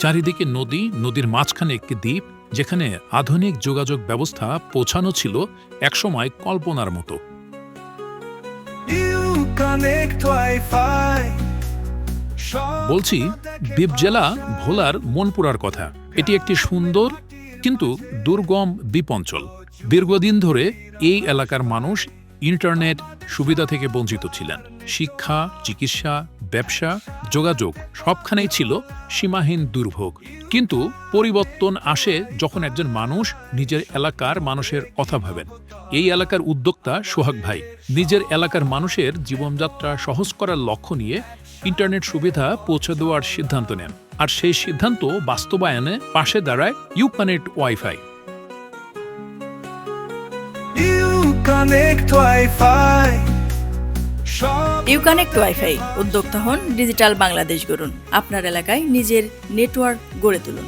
চারিদিকে নদী, নদীর মাঝখানে একটি দ্বীপ, যেখানে আধুনিক যোগাযোগ ব্যবস্থা পৌঁছানো ছিল একসময় কল্পনার মতো। বলছি, দ্বীপ জেলা ভোলার মনপুরার কথা। এটি একটি সুন্দর কিন্তু দুর্গম দ্বীপ অঞ্চল। দীর্ঘদিন ধরে এই এলাকার মানুষ ইন্টারনেট সুবিধা থেকে বঞ্চিত ছিলেন। শিক্ষা, চিকিৎসা, ব্যবসা, যোগাযোগ সবখানেই ছিল সীমাহীন দুর্ভোগ। কিন্তু পরিবর্তন আসে যখন একজন মানুষ নিজের এলাকার মানুষের কথা ভাবেন। এই এলাকার উদ্যোক্তা সোহাগ ভাই নিজের এলাকার মানুষের জীবনযাত্রা সহজ করার লক্ষ্য নিয়ে ইন্টারনেট সুবিধা পৌঁছে দেওয়ার সিদ্ধান্ত নেন। আর সেই সিদ্ধান্ত বাস্তবায়নে পাশে দাঁড়ায় ইউকানেক্ট ওয়াইফাই। ইউকানেক্ট ওয়াইফাই উদ্যোক্তা হন, ডিজিটাল বাংলাদেশ গড়ুন। আপনার এলাকায় নিজের নেটওয়ার্ক গড়ে তুলুন।